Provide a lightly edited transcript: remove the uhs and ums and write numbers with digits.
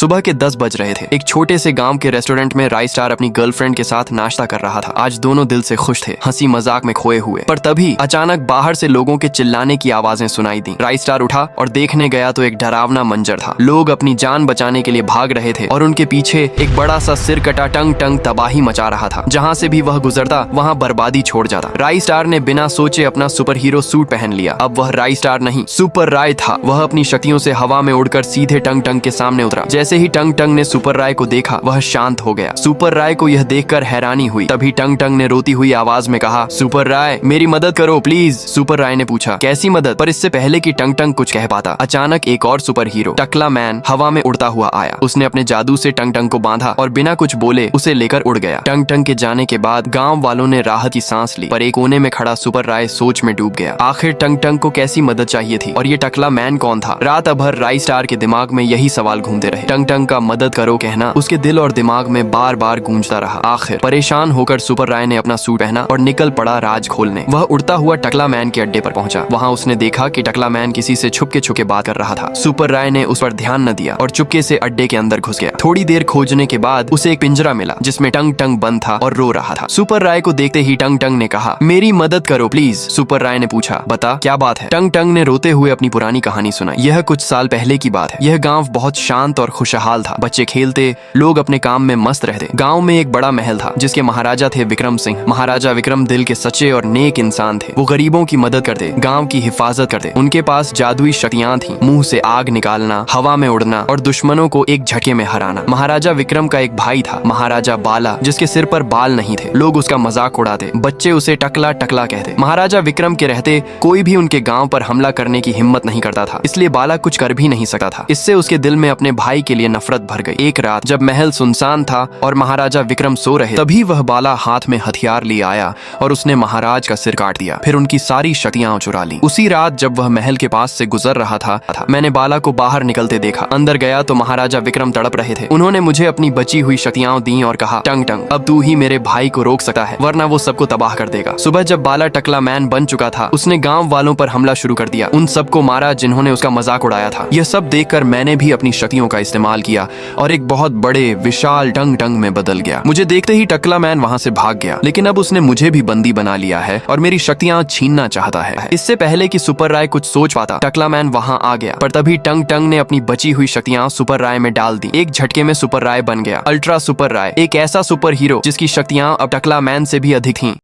सुबह के 10 बज रहे थे। एक छोटे से गांव के रेस्टोरेंट में राई स्टार अपनी गर्लफ्रेंड के साथ नाश्ता कर रहा था। आज दोनों दिल से खुश थे, हंसी मजाक में खोए हुए। पर तभी अचानक बाहर से लोगों के चिल्लाने की आवाजें सुनाई दी। राई स्टार उठा और देखने गया तो एक डरावना मंजर था। लोग अपनी जान बचाने के लिए भाग रहे थे और उनके पीछे एक बड़ा सा सिर कटा टंग टंग तबाही मचा रहा था। जहाँ से भी वह गुजरता वहाँ बर्बादी छोड़ जाता। राई स्टार ने बिना सोचे अपना सुपर हीरो सूट पहन लिया। अब वह राई स्टार नहीं, सुपर राय था। वह अपनी शक्तियों से हवा में उड़कर सीधे टंग टंग के सामने उतरा। जैसे ही टंग टंग ने सुपर राय को देखा वह शांत हो गया। सुपर राय को यह देखकर हैरानी हुई। तभी टंग टंग ने रोती हुई आवाज में कहा, सुपर राय मेरी मदद करो प्लीज। सुपर राय ने पूछा, कैसी मदद? पर इससे पहले कि टंग टंग कुछ कह पाता, अचानक एक और सुपर हीरो टकला मैन हवा में उड़ता हुआ आया। उसने अपने जादू से टंग टंग को बांधा और बिना कुछ बोले उसे लेकर उड़ गया। टंग टंग के जाने के बाद गाँव वालों ने राहत की सांस ली, पर एक कोने में खड़ा सुपर राय सोच में डूब गया। आखिर टंग टंग को कैसी मदद चाहिए थी और ये टकला मैन कौन था? रात भर राई स्टार के दिमाग में यही सवाल घूमते रहे। टंग टंग का मदद करो कहना उसके दिल और दिमाग में बार बार गूंजता रहा। आखिर परेशान होकर सुपर राय ने अपना सूट पहना और निकल पड़ा राज खोलने। वह उड़ता हुआ टकला मैन के अड्डे पर पहुंचा। वहां उसने देखा कि टकला मैन किसी से छुपके छुपके बात कर रहा था। सुपर राय ने उस पर ध्यान न दिया और चुपके से अड्डे के अंदर घुस गया। थोड़ी देर खोजने के बाद उसे एक पिंजरा मिला जिसमें टंग टंग बंद था और रो रहा था। सुपर राय को देखते ही टंग टंग ने कहा, मेरी मदद करो प्लीज। सुपर राय ने पूछा, बता क्या बात है? टंग टंग ने रोते हुए अपनी पुरानी कहानी सुनाई। यह कुछ साल पहले की बात है। यह गांव बहुत शांत और खुशहाल था। बच्चे खेलते, लोग अपने काम में मस्त रहते। गांव में एक बड़ा महल था जिसके महाराजा थे विक्रम सिंह। महाराजा विक्रम दिल के सच्चे और नेक इंसान थे। वो गरीबों की मदद करते, गांव की हिफाजत करते। उनके पास जादुई शक्तियां थीं, मुंह से आग निकालना, हवा में उड़ना और दुश्मनों को एक झटके में हराना। महाराजा विक्रम का एक भाई था, महाराजा बाला, जिसके सिर पर बाल नहीं थे। लोग उसका मजाक उड़ाते, बच्चे उसे टकला टकला कहते। महाराजा विक्रम के रहते कोई भी उनके गांव पर हमला करने की हिम्मत नहीं करता था, इसलिए बाला कुछ कर भी नहीं सकता था। इससे उसके दिल में अपने भाई के लिए नफरत भर गई। एक रात जब महल सुनसान था और महाराजा विक्रम सो रहे, तभी वह बाला हाथ में हथियार लिए आया और उसने महाराज का सिर काट दिया, फिर उनकी सारी शक्तियां चुरा ली। उसी रात जब वह महल के पास से गुजर रहा था, मैंने बाला को बाहर निकलते देखा। अंदर गया तो महाराजा विक्रम तड़प रहे थे। उन्होंने मुझे अपनी बची हुई शक्तियां दी और कहा, टंग टंग अब तू ही मेरे भाई को रोक सकता है, वरना वो सबको तबाह कर देगा। सुबह जब बाला टकला मैन बन चुका था, उसने गांव वालों पर हमला शुरू कर दिया। उन सबको मारा जिन्होंने उसका मजाक उड़ाया था। यह सब देखकर मैंने भी अपनी शक्तियों का इस्तेमाल किया और एक बहुत बड़े विशाल टंग टंग में बदल गया। मुझे देखते ही टकला मैन वहां से भाग गया, लेकिन अब उसने मुझे भी बंदी बना लिया है और मेरी शक्तियां छीनना चाहता है। इससे पहले कि सुपर राय कुछ सोच पाता, टकला मैन वहां आ गया। पर तभी टंग टंग ने अपनी बची हुई शक्तियां सुपर राय में डाल दी। एक झटके में सुपर राय बन गया, अल्ट्रा सुपर राय, एक ऐसा सुपर हीरो जिसकी शक्तियां अब टकला मैन से भी अधिक थीं।